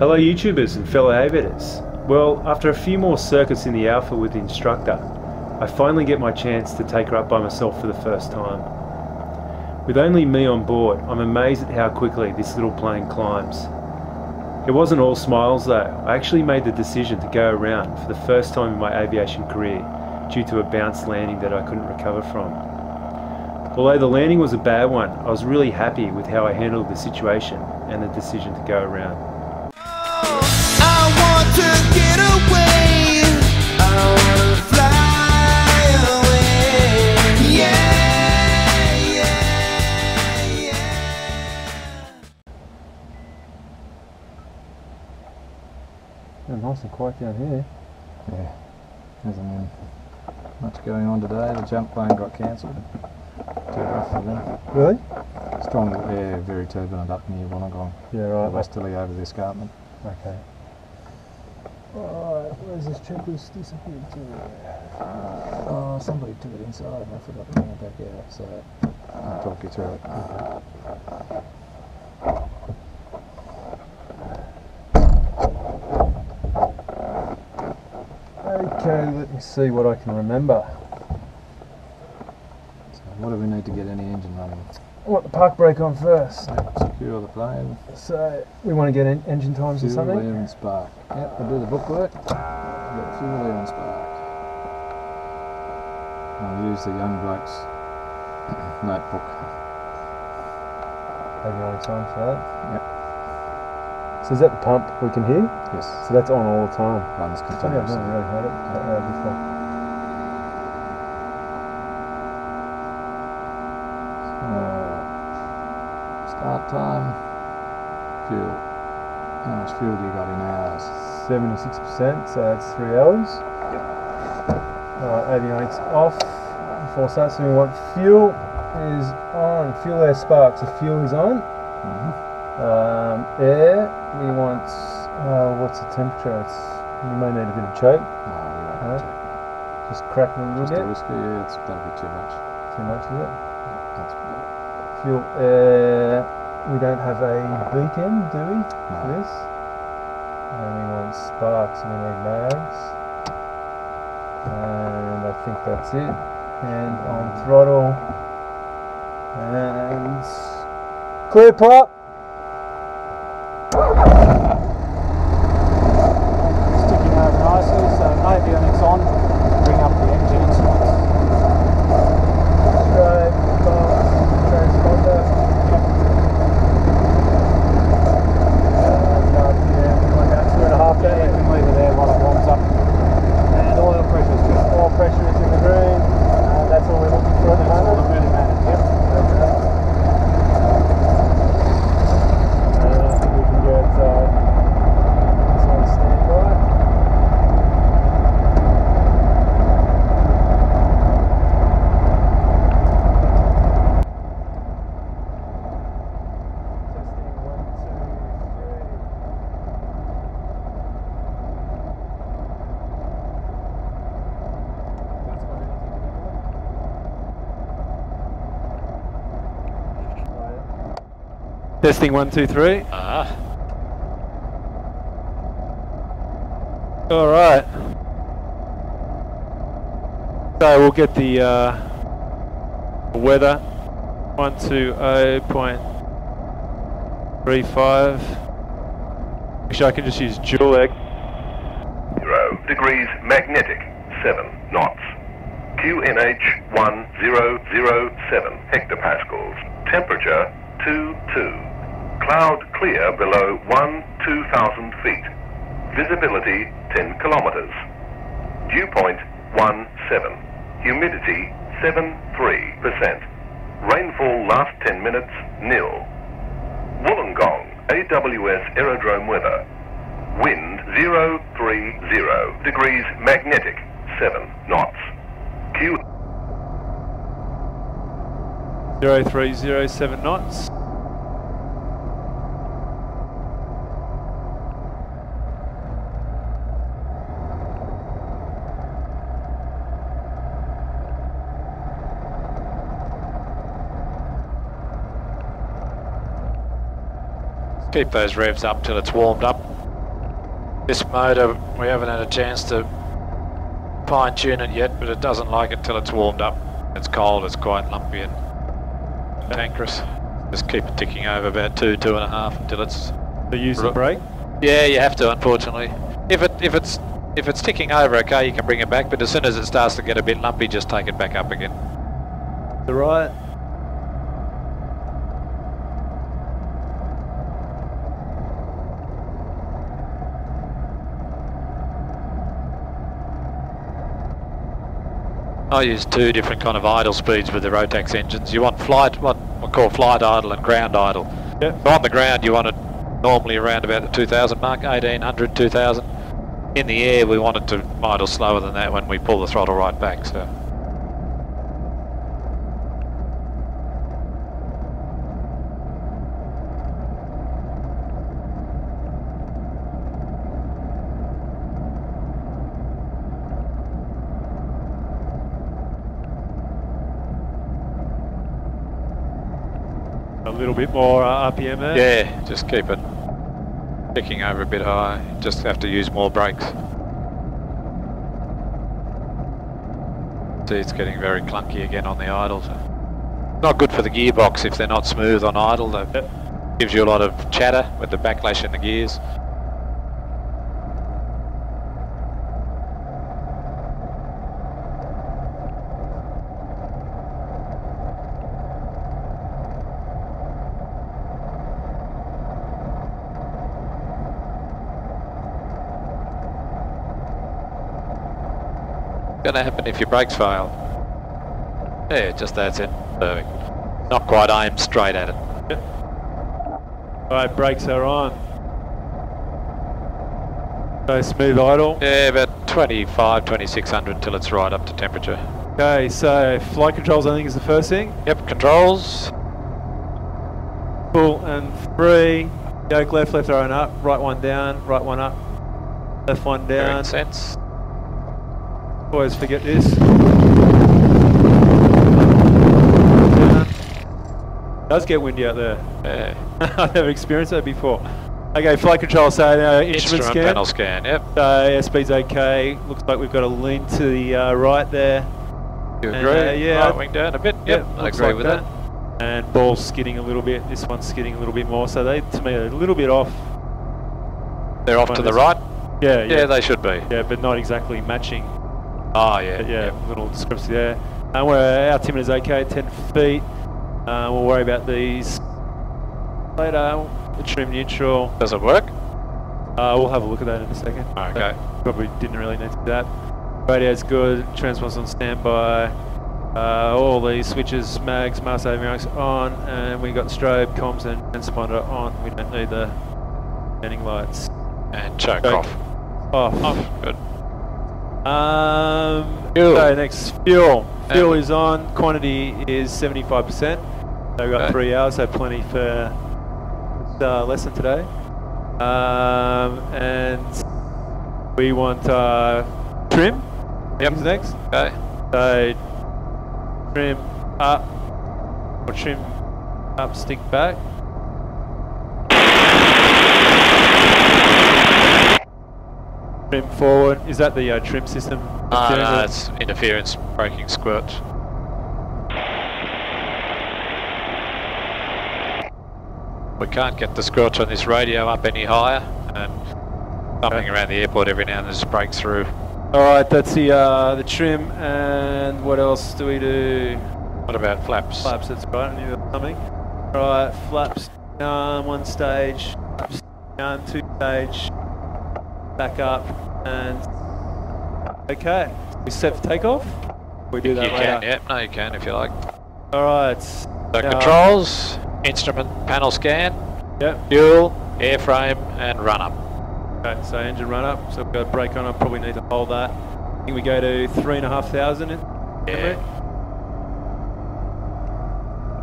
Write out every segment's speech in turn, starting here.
Hello YouTubers and fellow aviators. Well, after a few more circuits in the Alpha with the instructor, I finally get my chance to take her up by myself for the first time. With only me on board, I'm amazed at how quickly this little plane climbs. It wasn't all smiles though. I actually made the decision to go around for the first time in my aviation career due to a bounced landing that I couldn't recover from. Although the landing was a bad one, I was really happy with how I handled the situation and the decision to go around. Nice and quiet down here. Yeah, hasn't been much going on today. The jump plane got cancelled. Too rough for them. Really? Strong, yeah, very turbulent up near Wollongong. Yeah, right. Westerly over the escarpment. Okay. Alright, where's this checklist disappeared to? Oh, somebody took it inside and I forgot to bring it back out, so I'll talk you through it. Okay, let me see what I can remember. So what do we need to get any engine running? I want the park brake on first. Secure the plane. So, we want to get engine times or something? Fuel, air and spark. Yep, we'll do the bookwork. We've got fuel, air and spark. I'll use the young bloke's notebook. Avionics on for that? Yep. So is that the pump we can hear? Yes. So that's on all the time? Runs I've continuously. never really heard it that loud before. Start time, fuel. How much fuel do you got in hours? 76%, so that's 3 hours. Yep. Avionics off before start, so we want fuel is on, fuel air spark, so fuel is on. Air, we want, what's the temperature? You may need a bit of choke. No, we won't have to. Just crack it a little Just bit. a whiskey, yeah, that'll be too much. Too much, is it? That's better. Fuel air, we don't have a beacon, do we, for No. this? And we want sparks, so we need mags. And I think that's it. And on throttle. And clear prop. Sticking over nicely, so avionics on, bring up the engine instruments. Right, transponder. Like that, 2.5 Yeah, you can leave it there while it warms up. And oil pressure is good. Oil pressure is in the green. That's all we're looking for at the That's all moment. that really matters, yep. Okay. I think we can get this on standby. Testing 1, 2, 3. Testing 1, 2, 3. All right. So we'll get the weather 120.35. Actually, I can just use dual egg. 0 degrees magnetic, 7 knots. QNH 1007 hectopascals. Temperature 22. Cloud clear below 2,000 feet. Visibility 10 kilometers. Dew point 17. Humidity 73%. Rainfall last 10 minutes nil. Wollongong AWS aerodrome weather. Wind 030 degrees magnetic, 7 knots. Q 0307 knots. Keep those revs up till it's warmed up. This motor, we haven't had a chance to fine tune it yet, but it doesn't like it till it's warmed up. It's cold, it's quite lumpy and cantankerous. Just keep it ticking over about 2.5 until it's... So use the brake? Yeah, you have to, unfortunately. If it's ticking over, okay, you can bring it back, but as soon as it starts to get a bit lumpy, just take it back up again. The right. I use 2 different kind of idle speeds with the Rotax engines. You want flight, what we call flight idle and ground idle. Yep. On the ground you want it normally around about the 2000 mark, 1800, 2000. In the air we want it to idle slower than that when we pull the throttle right back. So. A little bit more RPM there? Yeah, just keep it ticking over a bit high. Just have to use more brakes. See, it's getting very clunky again on the idle. So. Not good for the gearbox if they're not smooth on idle. That gives you a lot of chatter with the backlash in the gears. Gonna happen if your brakes fail. Yeah, just that's it. Perfect. Not quite aimed straight at it. Yep. Alright, brakes are on. So smooth idle. Yeah, about 2600 till it's right up to temperature. Okay, so flight controls I think is the first thing. Yep, controls. Full and free. Yoke left, left arrow up, right one down, right one up, left one down. Makes sense. Always forget this. Does get windy out there. Yeah. I've never experienced that before. Okay, flight control, so now instrument scan. Panel scan, yep. So airspeed's okay. Looks like we've got a lean to the right there. You And, agree? yeah. Right wing down a bit. Yep, I looks agree like with that. And ball's skidding a little bit. This one's skidding a little bit more. So they, to me, are a little bit off. They're off to the right? Yeah, Yeah, they should be. Yeah, but not exactly matching. Oh, yeah. But yeah, little discrepancy there. And our altimeter's okay, 10 feet. We'll worry about these later. The trim neutral. Does it work? We'll have a look at that in a second. Okay. Probably didn't really need to do that. Radio's good. Transponder's on standby. All these switches, mags, master avionics on, and we got strobe, comms, and transponder on. We don't need the standing lights. And choke off. Off. Good. Fuel. So next, fuel. Fuel is on. Quantity is 75%. So we've got 3 hours, so plenty for lesson today. And we want trim. Yep. Next. Okay. So trim up or trim up, stick back. Trim forward. Is that the trim system? No, it's interference braking squirt. We can't get the squelch on this radio up any higher, and something around the airport every now and then just breaks through. Alright, that's the trim, and what else do we do? What about flaps? Flaps, that's right, I knew there was something. Alright, flaps down, 1 stage, flaps down, 2 stage, back up, and okay. We set for takeoff? We do that you later. can, yeah. No, you can if you like. Alright. So controls, instrument panel scan, Yep. fuel, airframe, and run up. Okay, so engine run up, so we've got a brake on, I probably need to hold that. I think we go to 3,500. Yeah.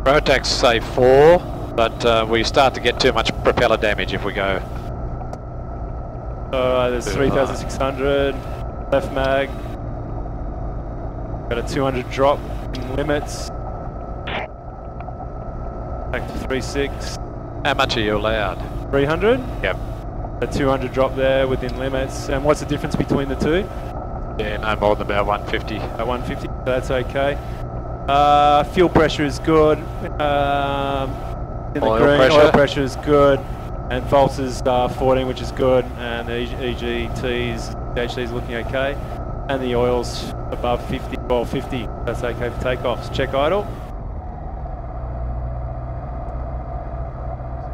Rotax say 4, but we start to get too much propeller damage if we go. Alright, there's 3,600, left mag. Got a 200 drop in limits. Back to 3.6. How much are you allowed? 300? Yep. A 200 drop there within limits. And what's the difference between the two? Yeah, no more than about 150. At 150, that's okay. Fuel pressure is good. In the green, oil pressure is good. And false is 14, which is good. And the EGT is looking okay. And the oil's above 50, well 50, that's okay for takeoffs. Check idle.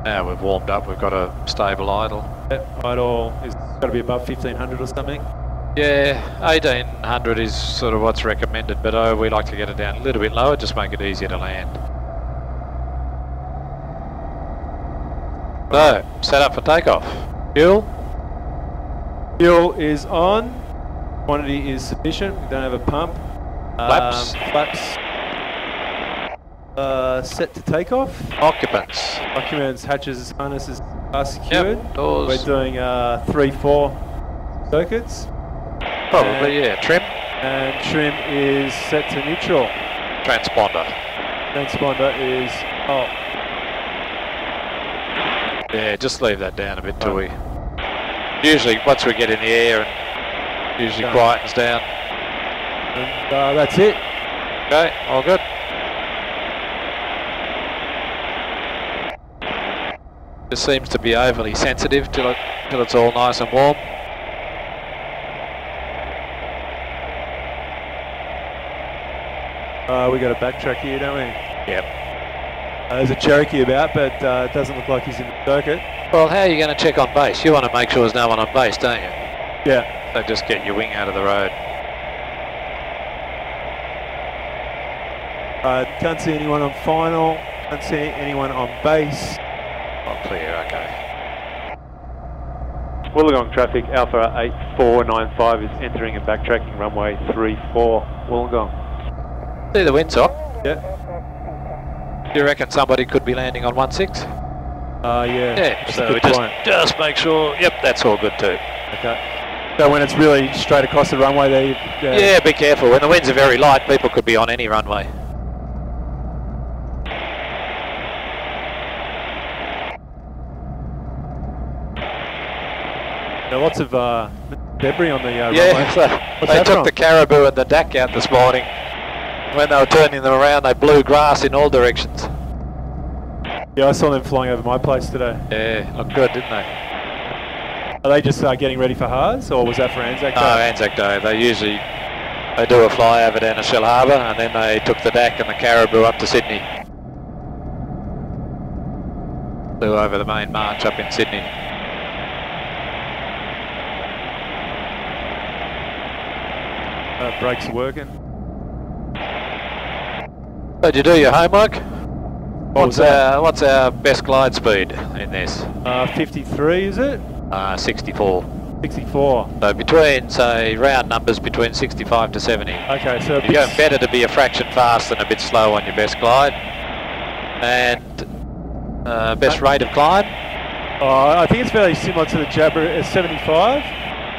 Now we've warmed up, we've got a stable idle. Yep, idle is got to be above 1500 or something. Yeah, 1800 is sort of what's recommended, but we like to get it down a little bit lower, just make it easier to land. So, set up for takeoff. Fuel? Fuel is on. Quantity is sufficient. We don't have a pump. Flaps? Flaps. Set to takeoff. Occupants? Occupants, hatches, harnesses are secured. Yep, doors. We're doing 3-4 circuits. Probably, yeah. Trim? And trim is set to neutral. Transponder? Transponder is off. Yeah, just leave that down a bit till we... Usually, once we get in the air, and usually quietens down. And that's it. Okay, all good. This seems to be overly sensitive till it's all nice and warm. We got a backtrack here, don't we? Yep. There's a Cherokee about, but it doesn't look like he's in the circuit. Well, how are you going to check on base? You want to make sure there's no one on base, don't you? Yeah. So just get your wing out of the road. Can't see anyone on final. Can't see anyone on base. All clear, okay. Wollongong traffic, Alpha 8495 is entering and backtracking runway 34, Wollongong. See the wind's up. Yep. Do you reckon somebody could be landing on 16? Yeah. Yeah, so we just make sure, yep, that's all good too. Okay. So when it's really straight across the runway there, yeah, be careful. When the winds are very light, people could be on any runway. there are lots of debris on the runway. Yeah, they took the caribou and the duck out this morning. When they were turning them around, they blew grass in all directions. Yeah, I saw them flying over my place today. Yeah, looked good, didn't they? Are they just getting ready for Haas, or was that for Anzac Day? No, Anzac Day. They do a flyover down to Shell Harbour, and then they took the DAC and the caribou up to Sydney. Flew over the main march up in Sydney. Brakes are working. So did you do your homework? What's our best glide speed in this? 53 is it? 64. 64. So between, say, round numbers between 65 to 70. Okay, so You're going better to be a fraction fast than a bit slow on your best glide. And best rate of climb? I think it's fairly similar to the Jabber, 75?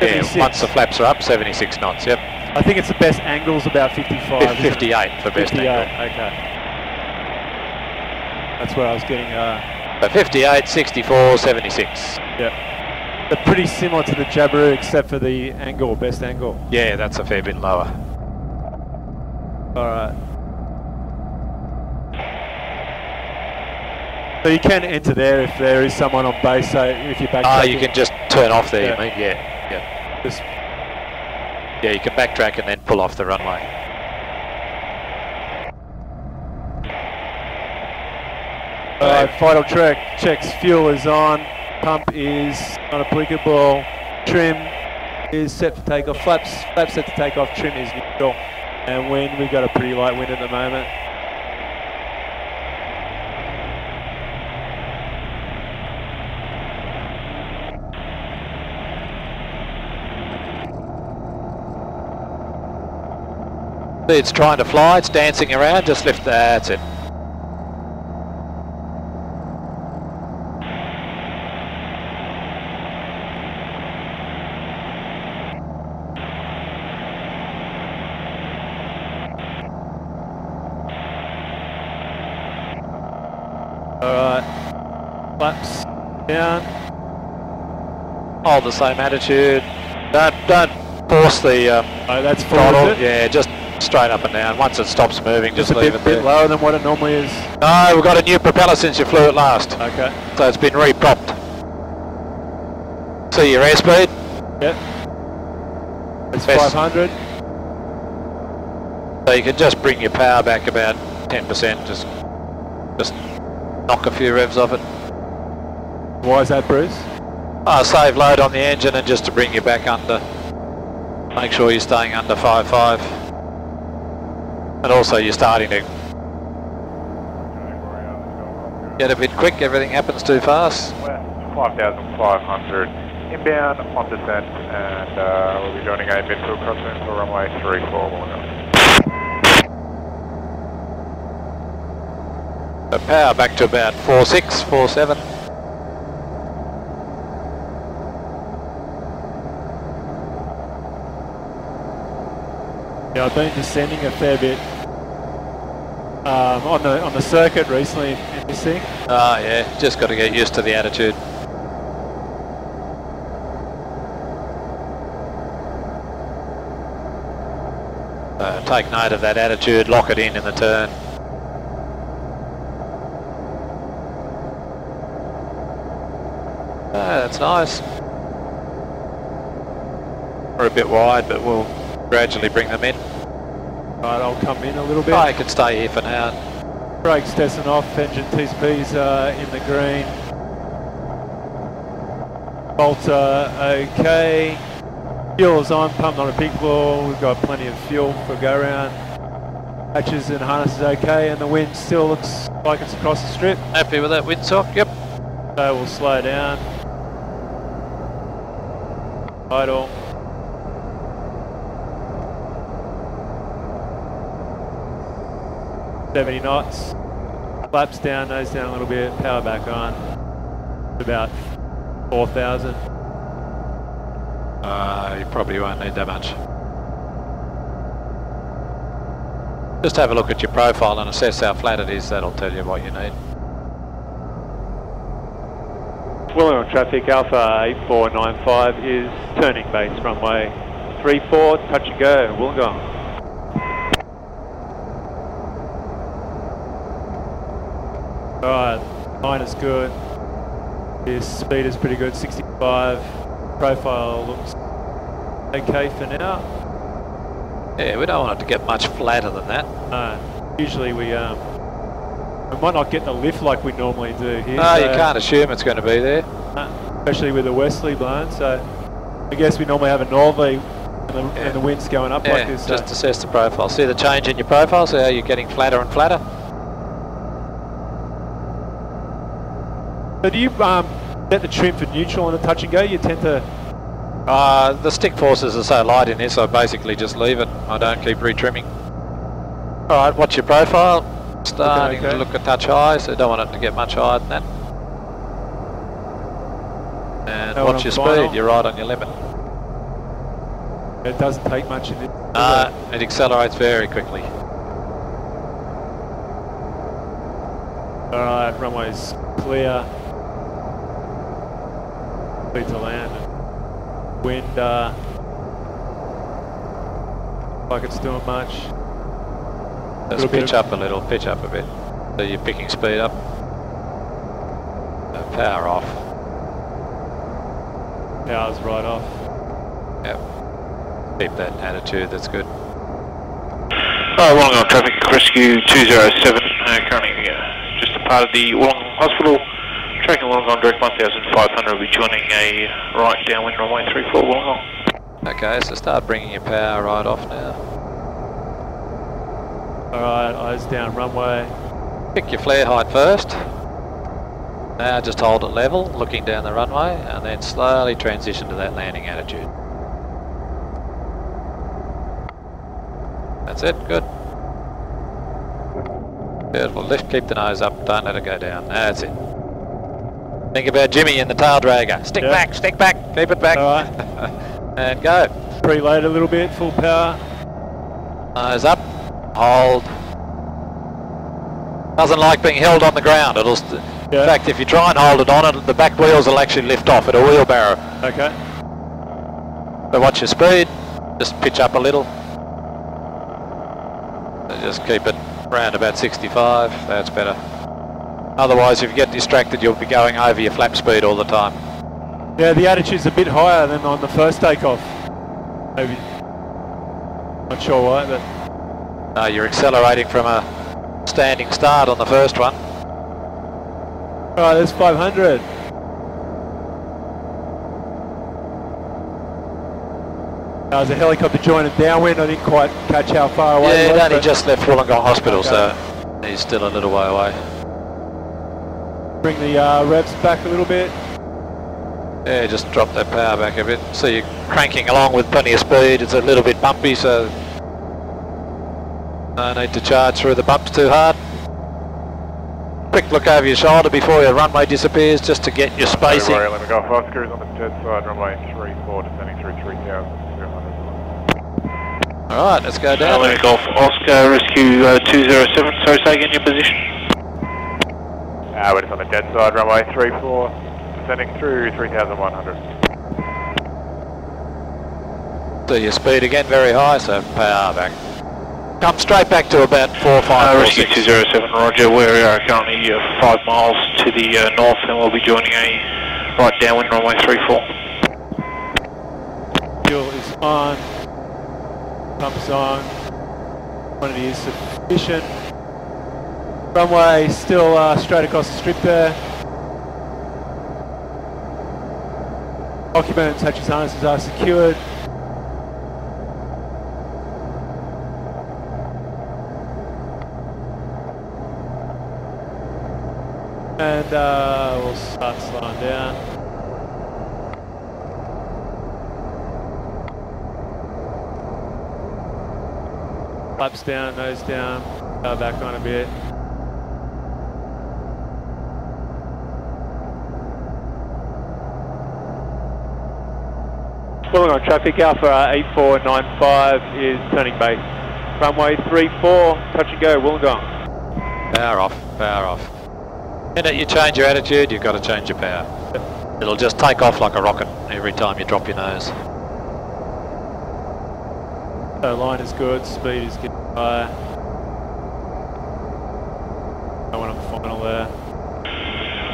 Yeah, once the flaps are up, 76 knots, yep. I think it's the best angle's about 55. 58 for best 58, angle. okay. That's where I was getting... So 58, 64, 76. Yep. They're pretty similar to the Jabberoo except for the angle, best angle. Yeah, that's a fair bit lower. Alright. So you can enter there if there is someone on base, so if you're backtracking. Oh, you can just turn off there, Yeah. you mean? Yeah. Just, Yeah, you can backtrack and then pull off the runway. final track checks, fuel is on, pump is not applicable, trim is set for takeoff, flaps set to take off, trim is neutral, and wind, we've got a pretty light wind at the moment. It's trying to fly, it's dancing around, just lift that, that's it. Alright, flaps down. Hold the same attitude. Don't force the Oh, that's full, throttle. is it? Yeah, just straight up and down. Once it stops moving, just Just a leave it bit there. lower than what it normally is. No, we've got a new propeller since you flew it last. Okay. So it's been re-propped. See your airspeed? Yep. It's Best. 500. So you can just bring your power back about 10%, just knock a few revs off it. Why is that, Bruce? Save load on the engine and just to bring you back under. Make sure you're staying under 5.5. And also you're starting to get a bit quick, everything happens too fast. West 5,500 inbound on descent, and we'll be joining a midfield crossing for runway 34. So power back to about 4.6, 4.7. Yeah, I've been descending a fair bit on the circuit recently in this thing. Yeah, just got to get used to the attitude. Take note of that attitude, lock it in the turn. That's nice. We're a bit wide, but we'll gradually bring them in. Right, I'll come in a little bit. I can stay here for now. Brakes testing off, engine TCP's in the green. Bolter okay. Fuel's on, pump not a big blow. We've got plenty of fuel for go around. Hatches and harness is okay, and the wind still looks like it's across the strip. Happy with that windsock? Yep. So we'll slow down. Idle. $70 knots. Flaps down, nose down a little bit, power back on. About 4,000. You probably won't need that much. Just have a look at your profile and assess how flat it is, that'll tell you what you need. Wollongong traffic, Alpha 8495 is turning base runway 34, touch and go, Wollongong. Alright, line is good. His speed is pretty good, 65. Profile looks okay for now. Yeah, we don't want it to get much flatter than that. Usually we might not get the lift like we normally do here. No, you can't assume it's going to be there. Especially with the westerly blowing, so I guess we normally have a northerly and the wind's going up like this. Just assess the profile. See the change in your profile, so how you're getting flatter and flatter. So do you set the trim for neutral on the touch and go? You tend to... The stick forces are so light in this, I basically just leave it. I don't keep retrimming. Alright, watch your profile. Starting to look a touch high, so you don't want it to get much higher than that. And watch your speed, you're right on your limit. It doesn't take much in it. It accelerates very quickly. Alright, runway's clear. Clear to land. Wind, like it's doing much. Just pitch up a little, pitch up a bit. So you're picking speed up. Power off. Power's right off. Yep. Keep that attitude, that's good. Wollongong Traffic Rescue 207, currently just a part of the Wollongong Hospital. Tracking Wollongong direct 1,500, will be joining a right downwind runway 34 Wollongong. Okay, so start bringing your power right off now. Alright, eyes down runway. Pick your flare height first. Now just hold it level, looking down the runway, and then slowly transition to that landing attitude. That's it, good. Good, well lift, keep the nose up, don't let it go down. That's it. Think about Jimmy in the tail dragger. Stick back, keep it back. Alright. And go. Preload a little bit, full power. Nose up, hold. Doesn't like being held on the ground. Yeah. In fact, if you try and hold it on, the back wheels will actually lift off at a wheelbarrow. Okay. So watch your speed, just pitch up a little. So just keep it around about 65, that's better. Otherwise, if you get distracted, you'll be going over your flap speed all the time. Yeah, the attitude's a bit higher than on the first takeoff. Maybe. Not sure why, but... You're accelerating from a standing start on the first one. Alright, there's 500. There's a helicopter joining downwind. I didn't quite catch how far away Yeah, it was, he just left Wollongong Hospital, Okay. so he's still a little way away. Bring the revs back a little bit. Yeah, just drop that power back a bit. So you're cranking along with plenty of speed. It's a little bit bumpy, so no need to charge through the bumps too hard. Quick look over your shoulder before your runway disappears, just to get your spacing. Let me go. Oscar's on the jet side, runway 34, descending through 3,200. Alright, let's go down. Let me go. Oscar, rescue 207. Sorry, say again your position. We're just on the jet side, runway 34, descending through 3,100. So your speed again very high, so power back. Come straight back to about 4-5. Rescue 207, roger. We are currently 5 miles to the north, and we'll be joining a right downwind runway 34. Fuel is on. Pumps on. Quantity is sufficient. Runway still straight across the strip there. Occupants, hatches, harnesses are secured. And we'll start slowing down. Flaps down, nose down, go back on a bit. Wollongong traffic, Alpha 8495 is turning base. Runway 34, touch and go, Wollongong. Power off, power off. The minute you change your attitude, you've got to change your power. It'll just take off like a rocket every time you drop your nose. So line is good, speed is getting higher. I went on final there.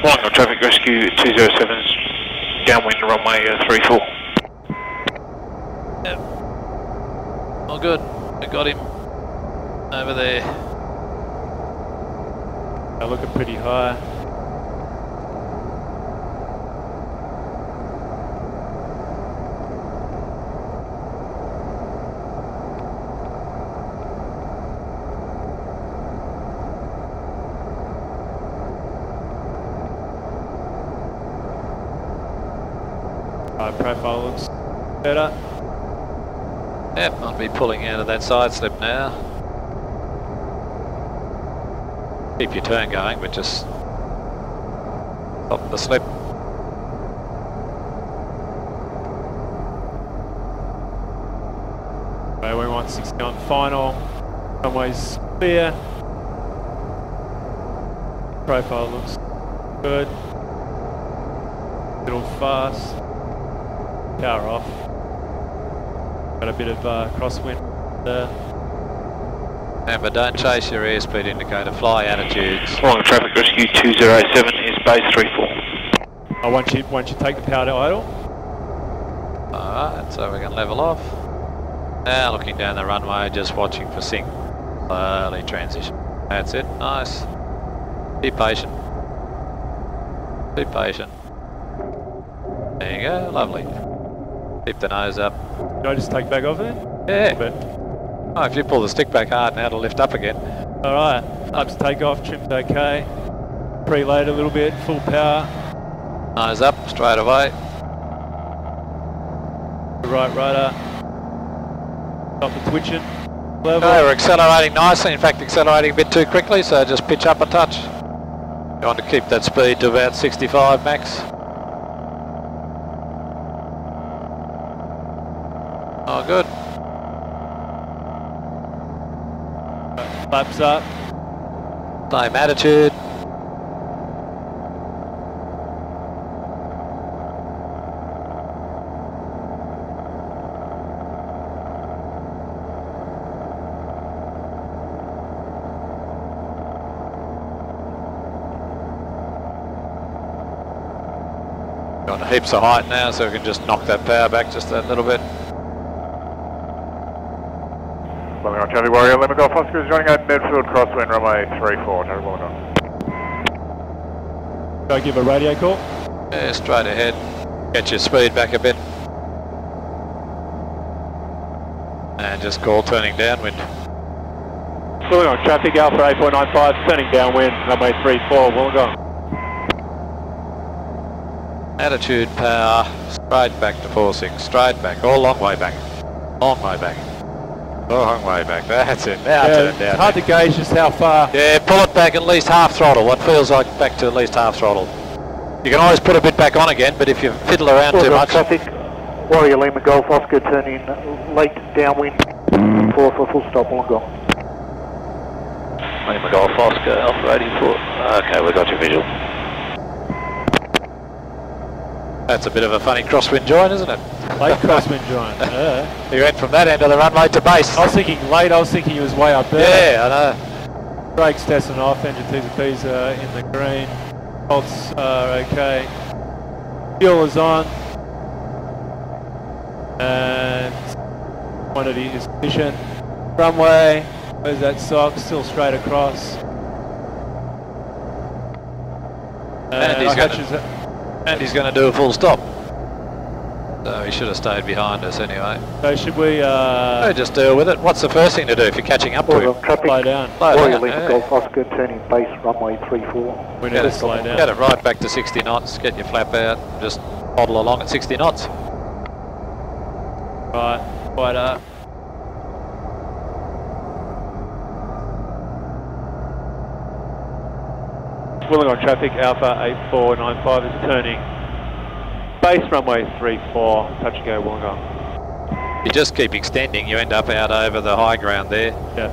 Wollongong traffic, rescue 207's downwind runway 34. Yep. All good. We got him over there. They're looking pretty high. Profile looks better. Yep, I'll be pulling out of that side slip now. Keep your turn going, but just stop the slip. Okay, we want 60 on final. Runway's clear. Profile looks good. Little fast. Power off. Got a bit of crosswind there. Remember, don't chase your airspeed indicator, fly attitudes. Wollongong traffic, rescue 207 is base 34. Oh, once you take the power to idle. Alright, so we can level off. Now looking down the runway, just watching for sync. Slowly transition. That's it, nice. Be patient. Be patient. There you go, lovely. Keep the nose up. Can I just take back off there? Yeah. But, Oh, if you pull the stick back hard now, it'll lift up again. alright, up to takeoff, trim's okay. Preload a little bit, full power. Nose up, straight away. Right rudder. Stop the twitching. Level. Okay, we're accelerating nicely, in fact accelerating a bit too quickly, so just pitch up a touch. You want to keep that speed to about 65 max. Oh, good. Flaps up. Same attitude. Got heaps of height now, so we can just knock that power back just a little bit. Wollongong Charlie Warrior, Lima Golf Oscar is joining out midfield crosswind runway 34, Charlie Wollongong. Go give a radio call. Yeah, straight ahead. Get your speed back a bit. And just call turning downwind. Wollongong traffic, Alpha 8495, turning downwind, runway 34, Wollongong. Attitude, power, straight back to 46, straight back, all long way back. Long way back. Long way back, that's it. Now turn down. It's hard to gauge just how far. Yeah, pull it back at least half throttle. What feels like back to at least half throttle. You can always put a bit back on again, but if you fiddle around too much. Traffic, Warrior Lima Golf Oscar turning late downwind for full stop Wollongong. Lima Golf Oscar, Alpha 84. Okay, we got your visual. That's a bit of a funny crosswind join, isn't it? Late crosswind join. You went from that end of the runway to base. I was thinking late, I was thinking he was way up there. Yeah, I know. Brakes testing off, engine T's and P's are in the green. Bolts are okay. Fuel is on. And quantity is sufficient. Runway, where's that sock? Still straight across. And he's going to do a full stop. So he should have stayed behind us anyway. So should we just deal with it. What's the first thing to do if you're catching up to him? Traffic, slow down? Warrior Lima Golf Oscar turning base runway 34. We need to slow down. Get it right back to 60 knots, get your flap out, just model along at 60 knots. Right, quite up. Wollongong traffic, Alpha 8495 is turning base runway 34, touch and go Wollongong. You just keep extending, you end up out over the high ground there. Yeah.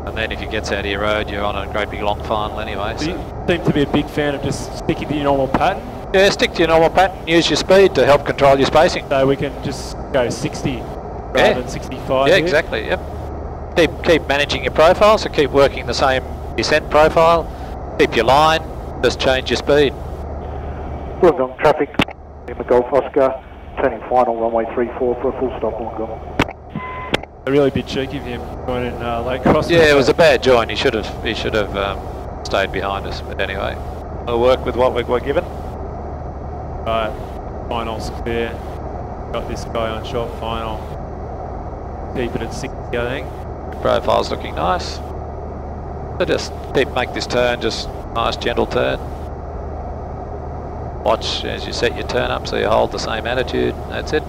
And then if you get out of your road, you're on a great big long final anyway. So you seem to be a big fan of just sticking to your normal pattern? Yeah, stick to your normal pattern, use your speed to help control your spacing. So we can just go 60 rather than 65 Yeah, here? exactly, yep. Keep managing your profile, so keep working the same descent profile, keep your line, just change your speed. Wollongong traffic, Lima Golf Oscar turning final runway 34 for a full stop Wollongong. A really bit cheeky of him going in late crossing. Yeah, it was a bad join. He should have stayed behind us. But anyway, we'll work with what we're given. Right, final's clear. Got this guy on short final. Keep it at 60, I think. Profile's looking nice. So just make this turn, just nice gentle turn. Watch as you set your turn up so you hold the same attitude. That's it.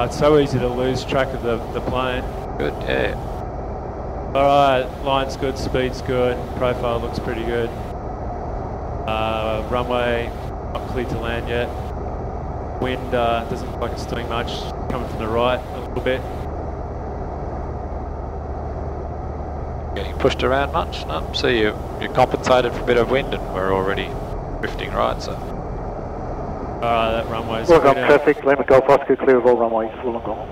It's so easy to lose track of the plane. Good, yeah. Alright, line's good, speed's good, profile looks pretty good. Runway, not clear to land yet. Wind doesn't look like it's doing much, coming from the right a little bit. Getting pushed around much? No, see you're compensated for a bit of wind and we're already drifting right, so. Alright, that runway's Wollongong good. traffic, Lima Golf Oscar clear of all runways, Wollongong.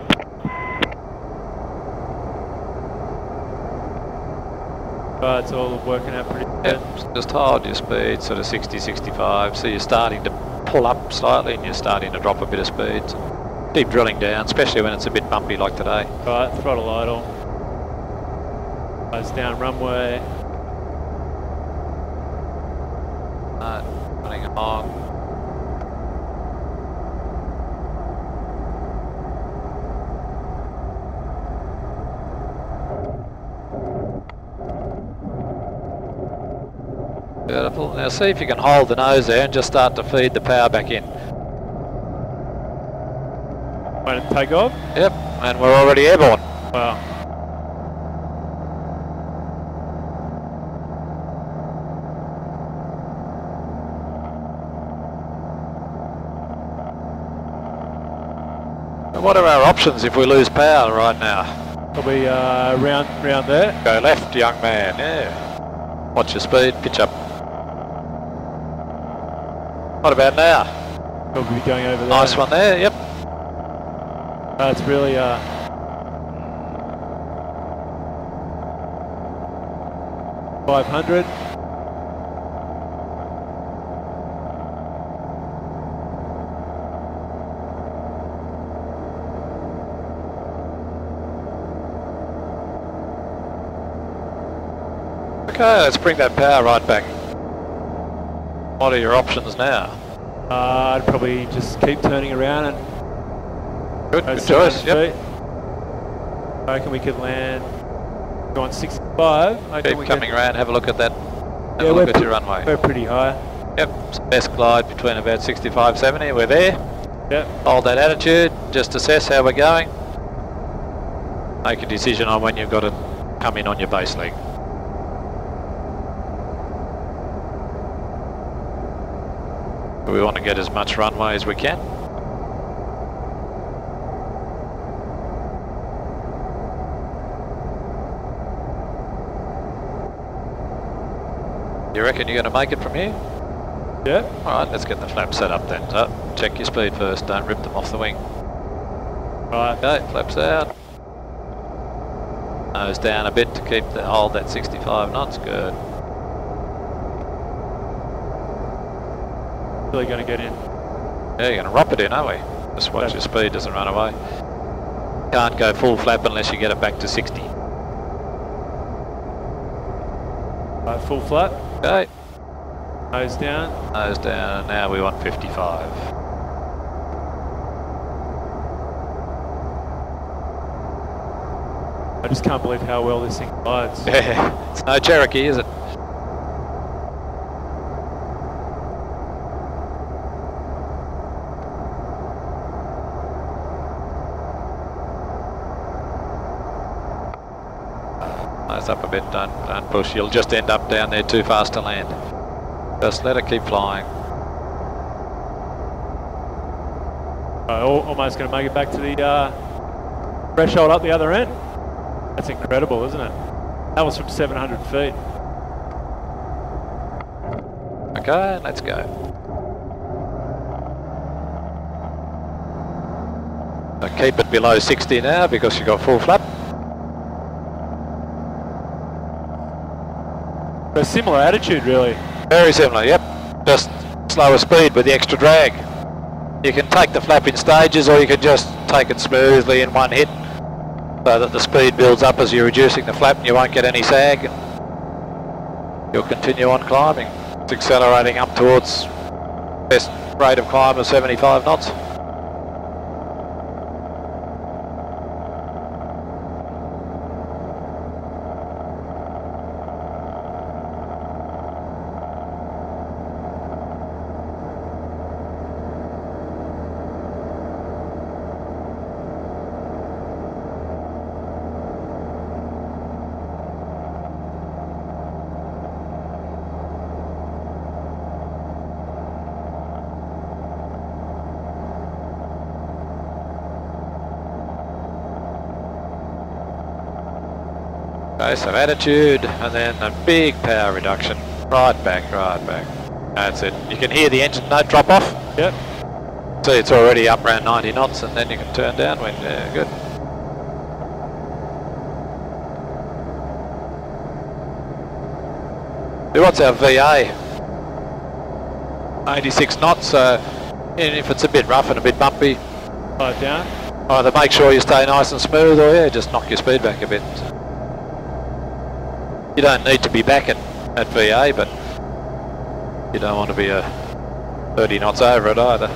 Right, it's all working out pretty good. Yep, just hold your speed, sort of 60, 65, so you're starting to pull up slightly and you're starting to drop a bit of speed. So keep drilling down, especially when it's a bit bumpy like today. Right, throttle idle. Goes down runway. Right, running along. Beautiful. Now see if you can hold the nose there and just start to feed the power back in. Wait to take off? Yep, and we're already airborne. Wow. What are our options if we lose power right now? Probably round there. Go left, young man, yeah. Watch your speed, pitch up. What about now? Probably going over there. Nice one there, yep. It's really Well, 500. Okay, let's bring that power right back. What are your options now? I'd probably just keep turning around and Good choice, yep. I reckon we could land, go on 65. Keep coming around, have a look at that. Have Yeah, a look at your runway. We're pretty high. Yep, best glide between about 65, 70, we're there. Yep. Hold that attitude, just assess how we're going. Make a decision on when you've got to come in on your base leg. We want to get as much runway as we can. You reckon you're going to make it from here? Yeah. Alright, let's get the flaps set up then. So, check your speed first, don't rip them off the wing. Right. Okay, flaps out. Nose down a bit to hold that 65 knots, good. Really going to get in. Yeah, you're going to rop it in, aren't we? Just watch your speed doesn't run away. Can't go full flap unless you get it back to 60. Right, full flat. Okay. Nose down. Nose down, now we want 55. I just can't believe how well this thing glides. Yeah, it's no Cherokee, is it? Nose up a bit, don't push, you'll just end up down there too fast to land. Just let it keep flying. Almost going to make it back to the threshold up the other end. That's incredible, isn't it? That was from 700 feet. Okay, let's go. So keep it below 60 now because you've got full flap. A similar attitude, really. Very similar, yep. Just slower speed with the extra drag. You can take the flap in stages or you can just take it smoothly in one hit so that the speed builds up as you're reducing the flap and you won't get any sag. You'll continue on climbing. It's accelerating up towards best rate of climb of 75 knots. Okay, so attitude, and then a big power reduction. Right back, right back. That's it. You can hear the engine note drop off. Yep. See, it's already up around 90 knots, and then you can turn downwind. Yeah, good. What's our VA? 86 knots, so if it's a bit rough and a bit bumpy, Slide down. either make sure you stay nice and smooth, or yeah, just knock your speed back a bit. You don't need to be back at VA, but you don't want to be 30 knots over it either.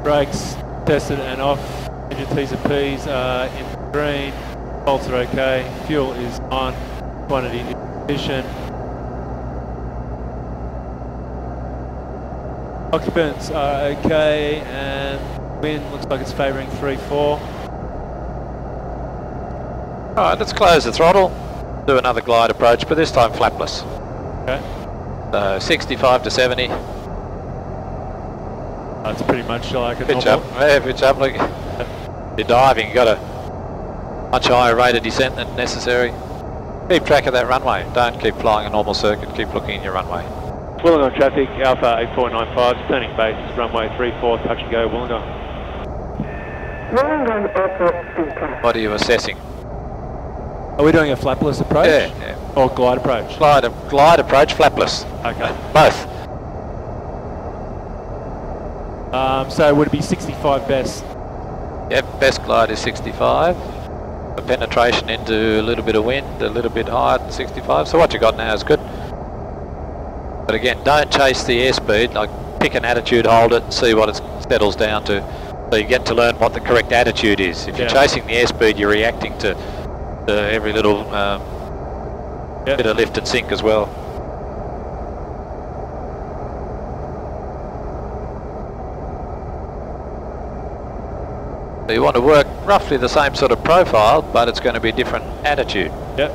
Brakes tested and off. Engine T's and P's are in green. Bolts are okay. Fuel is on. Quantity ignition. Occupants are okay, and wind looks like it's favouring 3-4. Alright, let's close the throttle. Do another glide approach, but this time flapless. Okay. So 65 to 70. That's pretty much like a Pitch normal. up, yeah, pitch up. Look, you're diving, you've got a much higher rate of descent than necessary. Keep track of that runway. Don't keep flying a normal circuit, keep looking at your runway. Wollongong traffic, Alpha 8495, turning base, runway 34, touch and go, Wollongong. Wollongong Airport speed test. What are you assessing? Are we doing a flapless approach? Yeah, yeah. Or glide approach? Glide approach, flapless. Okay. Both. So would it be 65 best? Yep, best glide is 65. The penetration into a little bit of wind, a little bit higher than 65. So what you got now is good. But again, don't chase the airspeed. Like, pick an attitude, hold it, and see what it settles down to. So you get to learn what the correct attitude is. If you're chasing the airspeed, you're reacting to every little bit of lift and sink as well. So you want to work roughly the same sort of profile, but it's going to be a different attitude. Yep.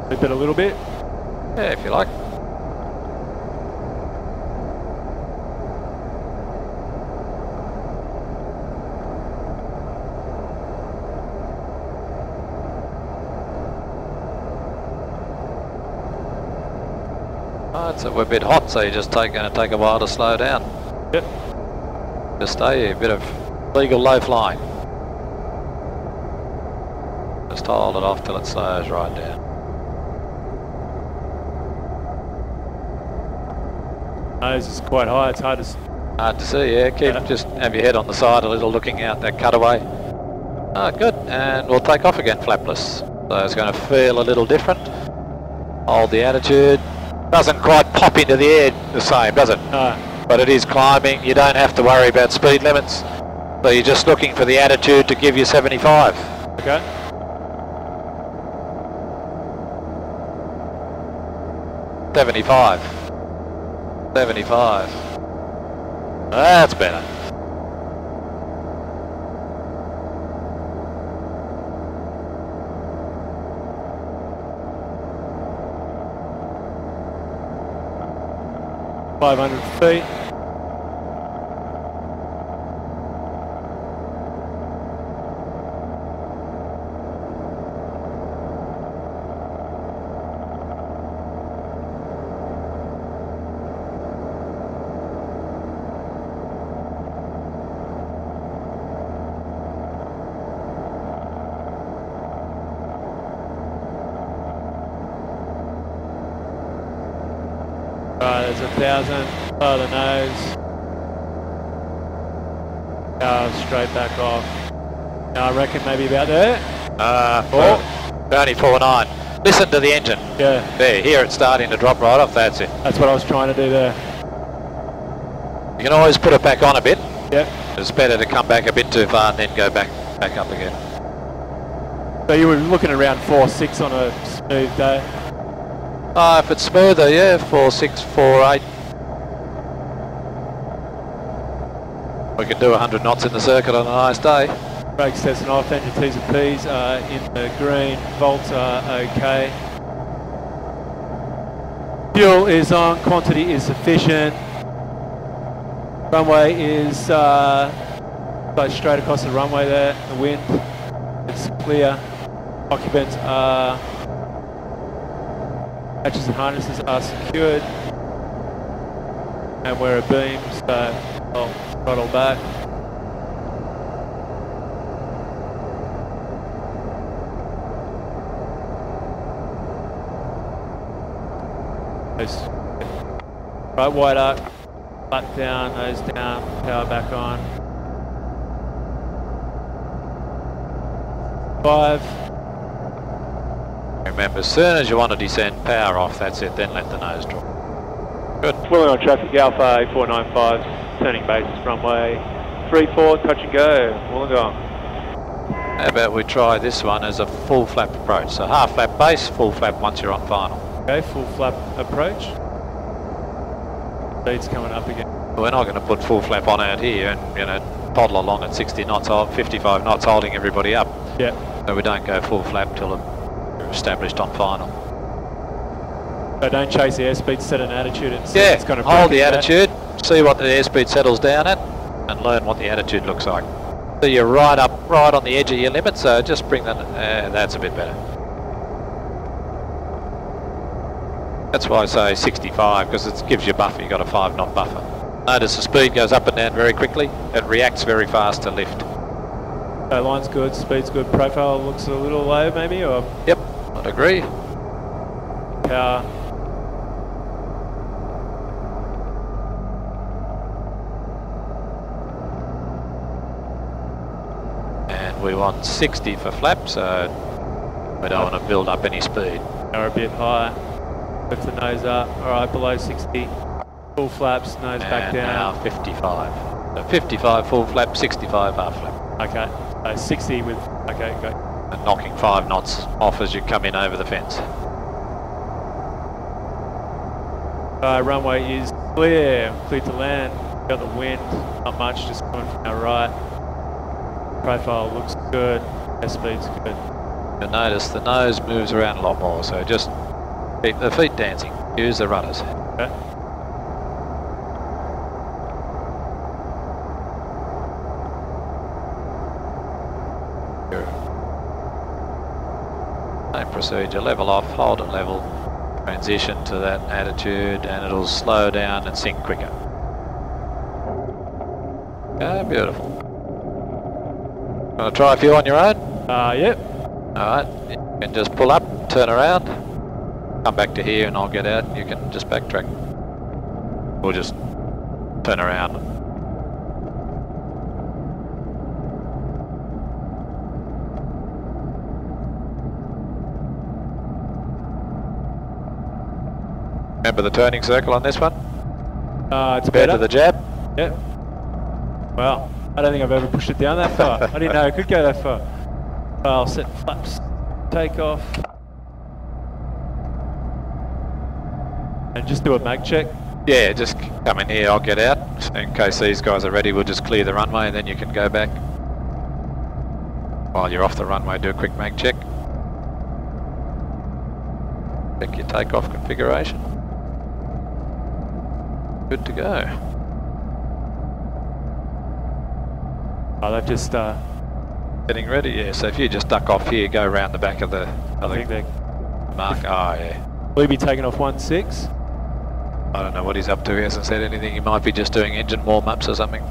Flip it a little bit? Yeah, if you like. Alright, so we're a bit hot, so you're just going to take a while to slow down. Yep. Just stay here, a bit of legal low flying. Just hold it off till it slows right down. Nose is quite high, it's hard to see, yeah. Just have your head on the side a little, looking out that cutaway. Ah, good, and we'll take off again flapless. So it's going to feel a little different. Hold the attitude. Doesn't quite pop into the air the same, does it? No. But it is climbing. You don't have to worry about speed limits. So you're just looking for the attitude to give you 75. Okay. $75. That's better. $500 feet. Right, there's 1,000, follow the nose. Straight back off. I reckon maybe about there. Only 4.9. Listen to the engine. Yeah. There, hear it starting to drop right off, that's it. That's what I was trying to do there. You can always put it back on a bit. Yep. It's better to come back a bit too far and then go back up again. So you were looking around 4.6 on a smooth day? If it's smoother, yeah, 4.6, 4.8. We can do 100 knots in the circuit on a nice day. Brakes testing off, engine T's and P's are in the green, volts are okay. Fuel is on, quantity is sufficient. Runway is goes straight across the runway there, the wind, it's clear. Occupants are, hatches and harnesses are secured. And we're abeam, so I'll throttle back. Right, wide up, butt down, nose down, power back on. 5. Remember, as soon as you want to descend, power off, that's it, then let the nose drop. Good. Wheeling on traffic, Alpha 8495, turning basis, runway 34, touch and go, Wollongong. How about we try this one as a full flap approach? So half flap base, full flap once you're on final. Okay, full flap approach. Speed's coming up again. We're not going to put full flap on out here and, toddle along at 60 knots, 55 knots, holding everybody up. Yeah. So we don't go full flap till we're established on final. So don't chase the airspeed, set an attitude and see Yeah, it's going to hold the attitude, see what the airspeed settles down at, and learn what the attitude looks like. So you're right on the edge of your limit, so just bring that's a bit better. That's why I say 65, because it gives you a buffer, you've got a 5 knot buffer. Notice the speed goes up and down very quickly, it reacts very fast to lift. So line's good, speed's good, profile looks a little low maybe, or? Yep, I'd agree. power. And we want 60 for flap, so we don't want to build up any speed. Or a bit higher. Lift the nose up. Alright, below 60. Full flaps, nose back And down. now 55. So 55 full flap, 65 half flap. Okay, so 60 with, okay, go. And knocking 5 knots off as you come in over the fence. Runway is clear. Clear to land. Got the wind. Not much, just coming from our right. Profile looks good. Airspeed's good. You'll notice the nose moves around a lot more, so just keep the feet dancing. Use the runners. Okay. Same procedure, level off, hold it level, transition to that attitude, and it'll slow down and sink quicker. Okay, beautiful. Want to try a few on your own? Yep. Alright, you can just pull up, turn around, come back to here and I'll get out and you can just backtrack. Or just turn around. Remember the turning circle on this one? It's Compared better. to the jab? Yep. Wow, I don't think I've ever pushed it down that far. I didn't know it could go that far. I'll set flaps, takeoff. And just do a mag check. Yeah, just come in here, I'll get out. So in case these guys are ready, we'll just clear the runway and then you can go back. While you're off the runway, do a quick mag check. Check your takeoff configuration. Good to go. Oh, they've just, Getting ready, yeah. So if you just duck off here, go around the back of the I think they're, mark. Oh, yeah. will he be taking off 1.6? I don't know what he's up to. He hasn't said anything. He might be just doing engine warm-ups or something.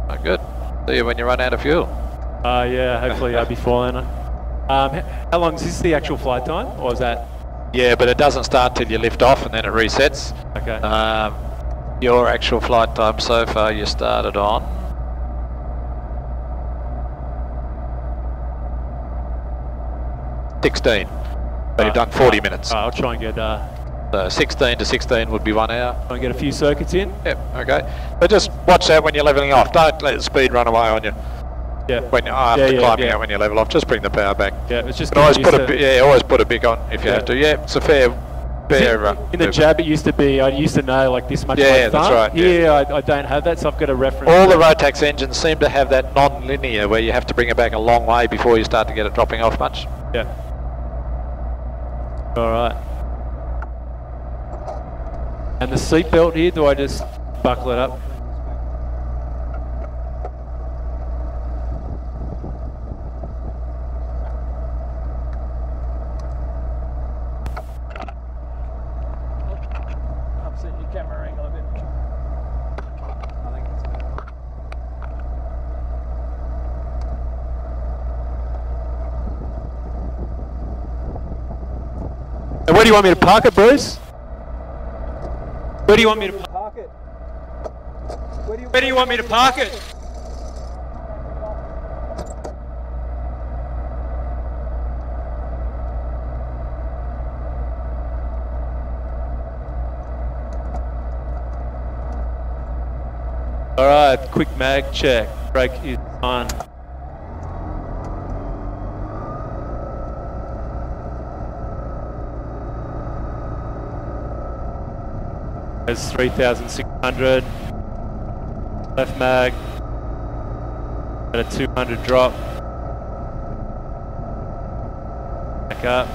Oh, good. See you when you run out of fuel. Yeah, hopefully I'll be flying. How long is this the actual flight time, or is that? Yeah, but it doesn't start till you lift off and then it resets. Okay. Your actual flight time so far, you started on 16. But you've done 40 minutes. I'll try and get, So 16 to 16 would be 1 hour. try and get a few circuits in. Yep, okay. But just watch that when you're leveling off. Don't let the speed run away on you. Yeah. When after climbing out when you level off, just bring the power back. Yeah, it's just. And always put always put a big on if you have to. Yeah, it's a fair. In the jab, it used to be. I used to know like this much. Yeah, that's right. Yeah, I don't have that, so I've got a reference. All the Rotax engines seem to have that non-linear where you have to bring it back a long way before you start to get it dropping off much. Yeah. All right. And the seat belt here, do I just buckle it up? Upset your camera angle a bit. I think it's better. And where do you want me to park it, Bruce? Where do you want me to park it? Where do you want me to park it? All right, quick mag check. Brake is on. There's 3,600. Left mag. At a 200 drop. Back up.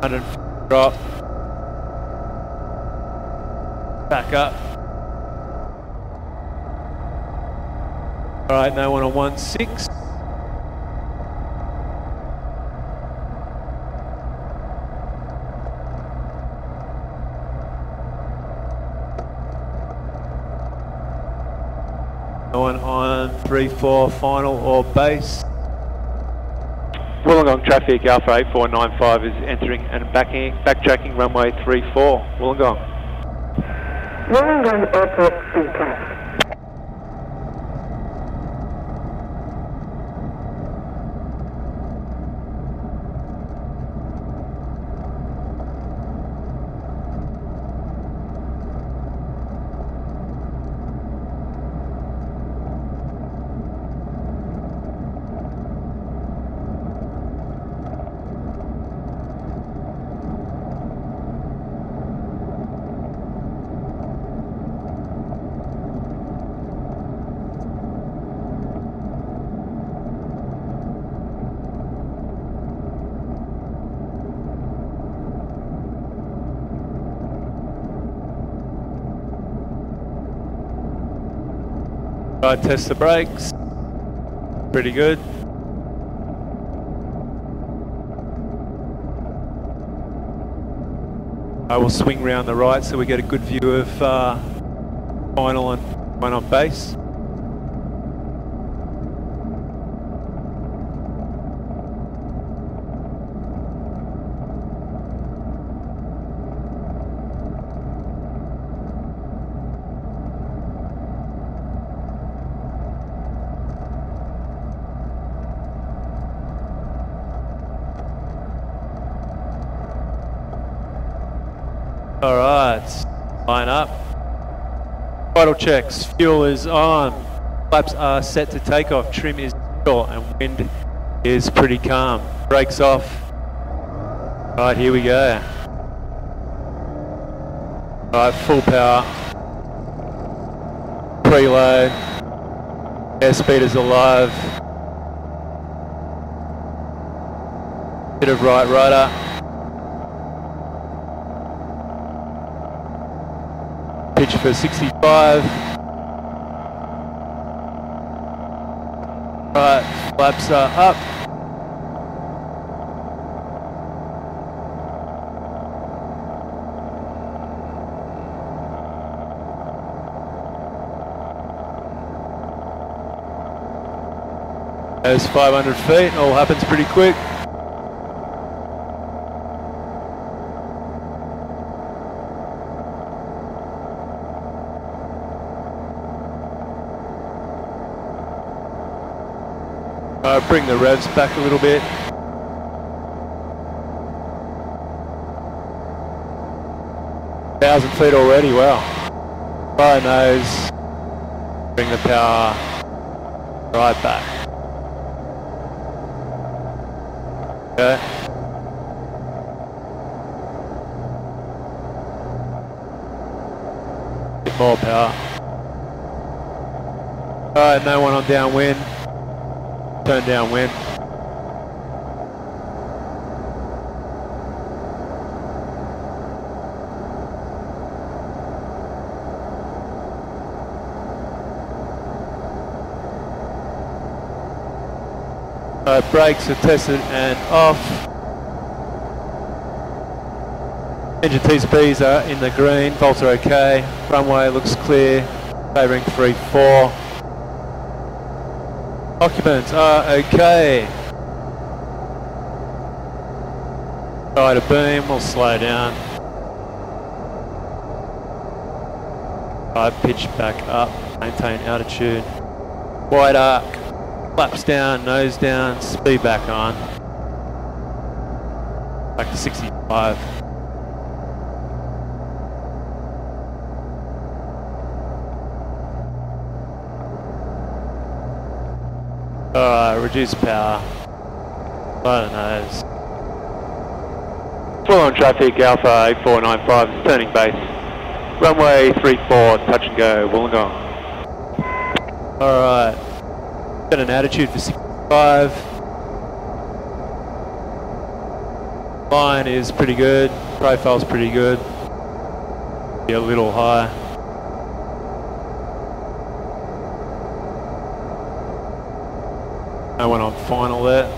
150 drop. Back up. All right, no one on 1.6. Going on 3-4 final or base. Wollongong traffic Alpha 8495 is entering and backtracking runway 34. Wollongong. Wollongong Airport Seacast. I test the brakes. Pretty good. I will swing round the right so we get a good view of final and one on base. Alright, line up. Vital checks, fuel is on, flaps are set to take off, trim is neutral and wind is pretty calm. Brakes off. Alright, here we go. Alright, full power. Preload. Airspeed is alive. Bit of right rudder. Pitch for 65. Right, flaps are up. There's 500 feet, all happens pretty quick. Bring the revs back a little bit. $1,000 feet already, wow. Fire nose. Bring the power right back. Okay. Bit more power. Alright, no one on downwind. Turn downwind. Brakes are tested and off. Engine T-Speeds are in the green, bolts are okay. Runway looks clear, favouring 3-4. Occupants are okay. Right, a beam, we'll slow down. Right, pitch back up, maintain altitude. Wide arc, flaps down, nose down, speed back on. Back to 65. Alright, reduce power. Low nose. Full on traffic, Alpha 8495, turning base. Runway 34, touch and go, Wollongong. Alright. Got an attitude for 65. Line is pretty good. Profile's pretty good. Be a little high. No one on final there.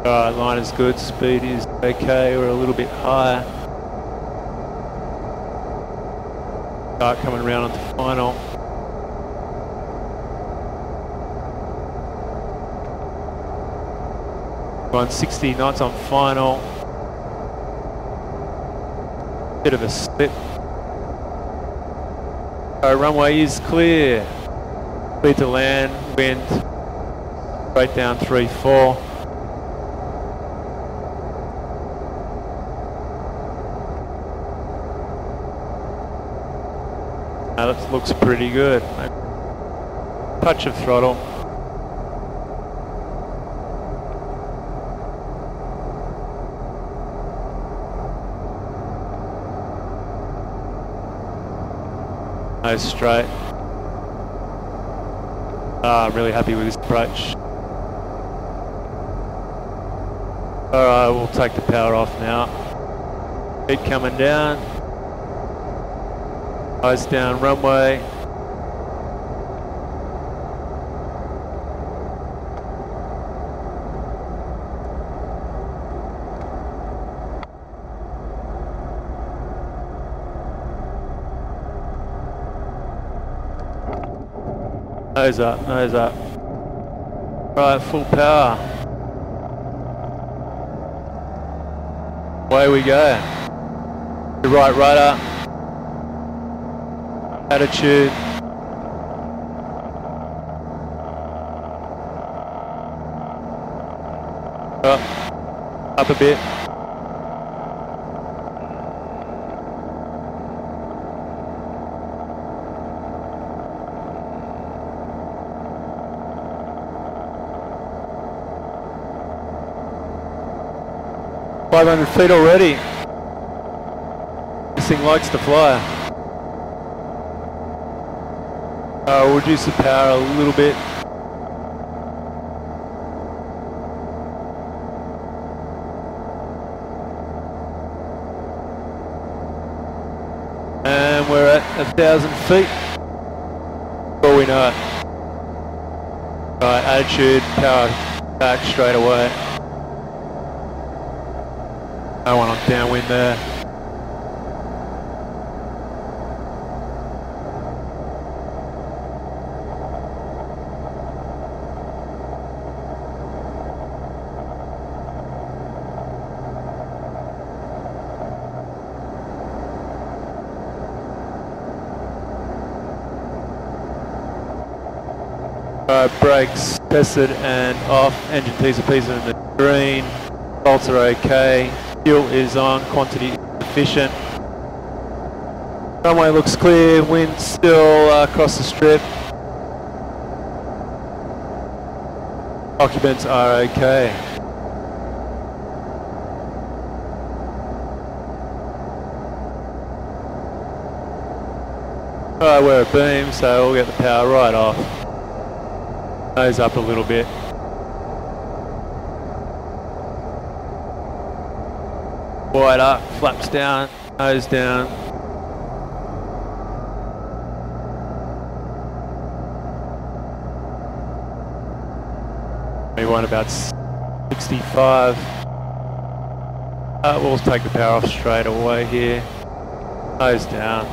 Alright, line is good, speed is okay, we're a little bit higher. Start coming around onto final. Going 60 knots on final. Bit of a slip. Alright, runway is clear. Clear to land, wind. Straight down 3-4. Now that looks pretty good. Touch of throttle. Nose straight. I'm really happy with this approach. Alright, we'll take the power off now. Heat coming down. Eyes down runway. Nose up, nose up. Right, full power. Away we go. The right rudder. Attitude. Up a bit. .500 feet already. This thing likes to fly. We'll reduce the power a little bit. And we're at 1,000 feet. Before we know it. Right, attitude, power back straight away. No one on downwind there. Brakes tested and off, engine T's and P's are in the green, bolts are okay, fuel is on, quantity is sufficient. Runway looks clear, wind still across the strip. Occupants are okay. Alright, we're at beam, so we'll get the power right off. Nose up a little bit. Wide up, flaps down, nose down. We want about 65. We'll take the power off straight away here. Nose down.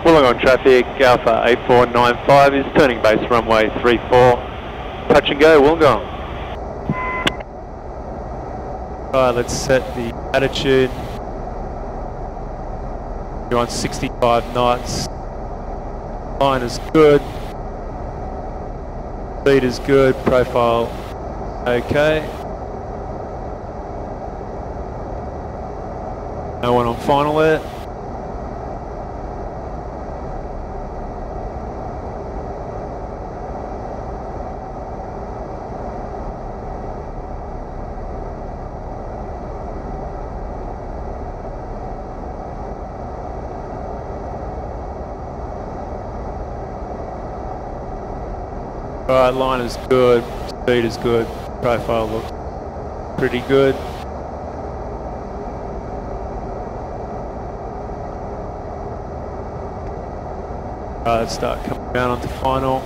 Wollongong traffic, Alpha 8495 is turning base runway 34. Touch and go, Wollongong. Alright, let's set the attitude. You're on 65 knots. Line is good. Speed is good, profile okay. No one on final there. Alright, line is good, speed is good, profile looks pretty good. Alright, let's start coming around onto final.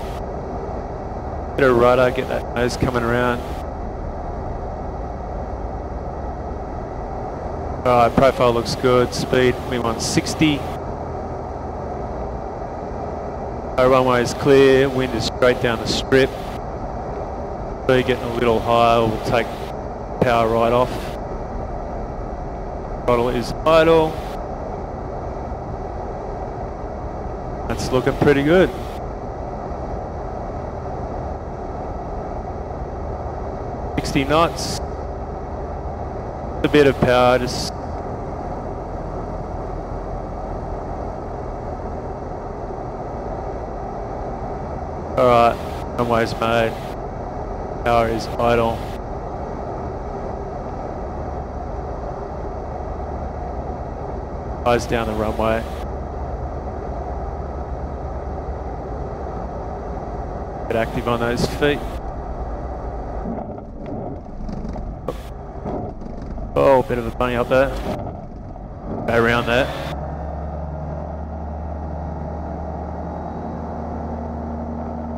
Bit of rudder, get that nose coming around. Alright, profile looks good. Speed, we want 60. Our runway is clear, wind is straight down the strip. Speed getting a little higher, we'll take power right off. Throttle is idle. That's looking pretty good. Knots. A bit of power, just alright, runway's made. Power is idle. Eyes down the runway. Get active on those feet. Oh, bit of a bunny up there. Go around there.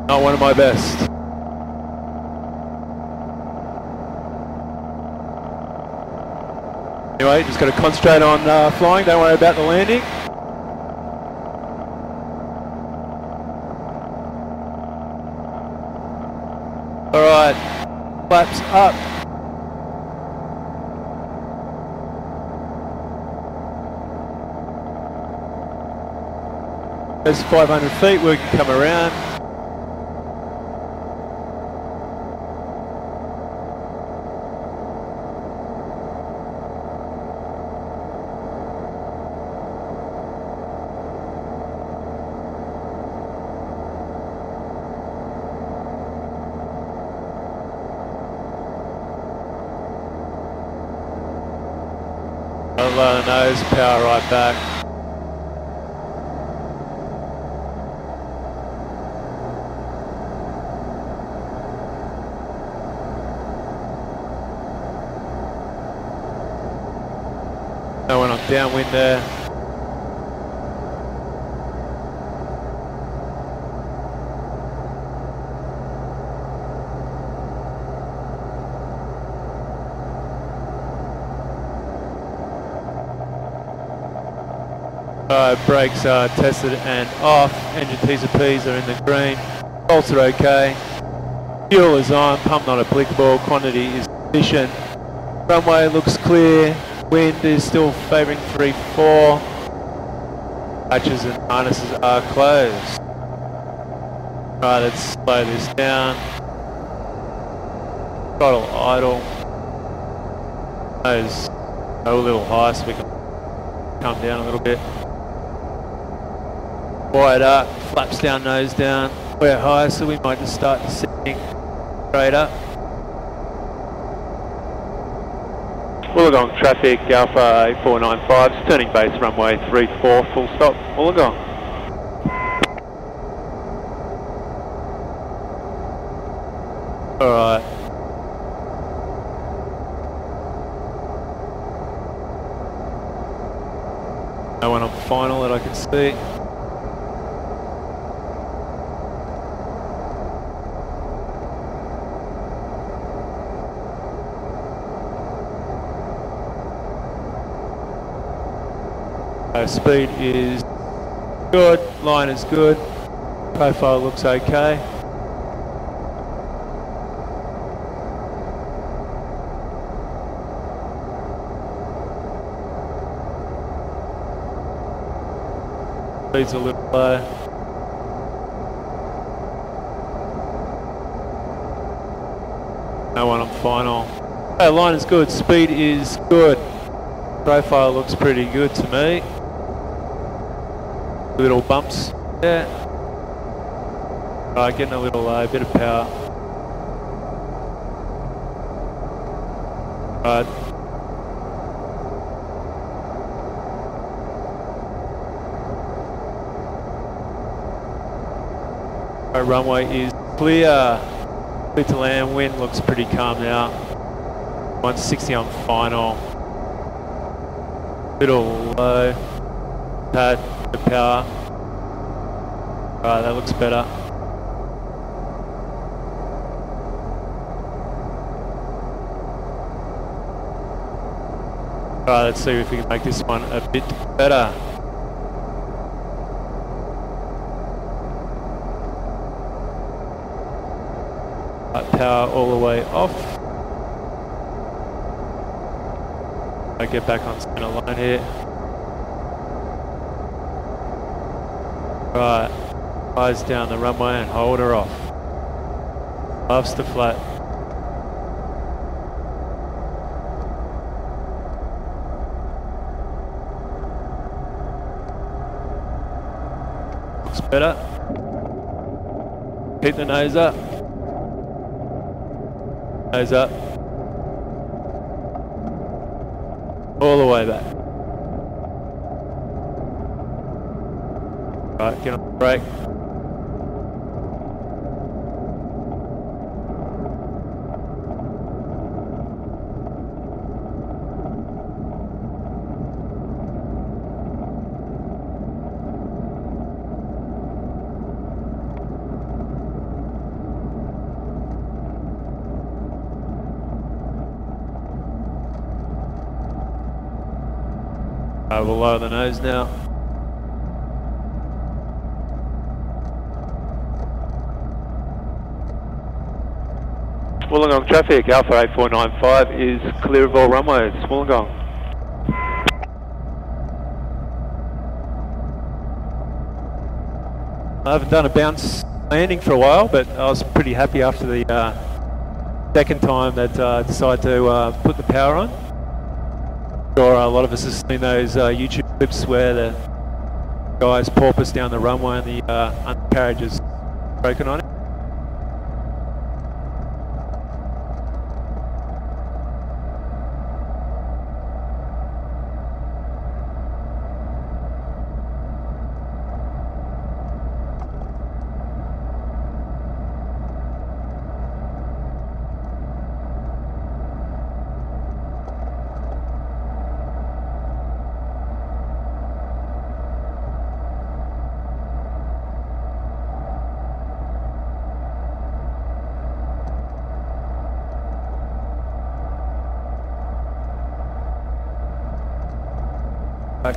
Not one of my best. Anyway, just got to concentrate on flying, don't worry about the landing. Alright, flaps up. There's 500 feet, we can come around. I'll lower the nose, power right back. No one on downwind there. Brakes are tested and off. Engine T's and P's are in the green. Bolts are okay. Fuel is on. Pump not applicable. Quantity is sufficient. Runway looks clear. Wind is still favouring 3-4. Hatches and harnesses are closed. Right, let's slow this down. Throttle idle. Nose a little high so we can come down a little bit. Wide up, flaps down, nose down. We're high, so we might just start descending straight up. Wollongong traffic, Alpha 8495, turning base runway 34, full stop, Wollongong. Alright. No one on final that I can see. Speed is good, line is good, profile looks okay. Speed's a little low. No one on final. Okay, line is good, speed is good. Profile looks pretty good to me. Little bumps, yeah. Right, getting a little low, bit of power. Right. Our runway is clear. Clear to land, wind looks pretty calm now. 160 on final. Little low. Pad. The power. Right, that looks better. Alright, let's see if we can make this one a bit better. Power all the way off. I get back on center line here. Right, eyes down the runway and hold her off. Loves to flat. Looks better. Keep the nose up. Nose up. All the way back. Right, get on the brake. We'll lower the nose now. Wollongong traffic, Alpha 8495 is clear of all runways. Wollongong. I haven't done a bounce landing for a while, but I was pretty happy after the second time that I decided to put the power on. Sure, a lot of us have seen those YouTube clips where the guys porpoise down the runway and the undercarriage is broken on it.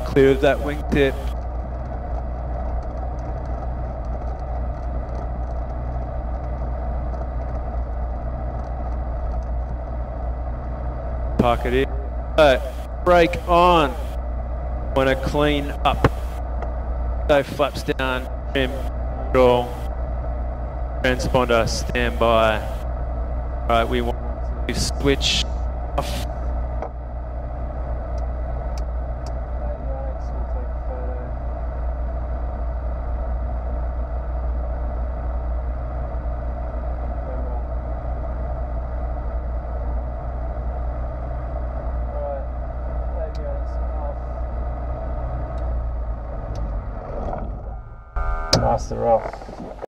Clear of that wingtip. Park it in. Brake on. Want to clean up. So flaps down, trim, draw. Transponder, stand by. Right, we want to switch off. Master off.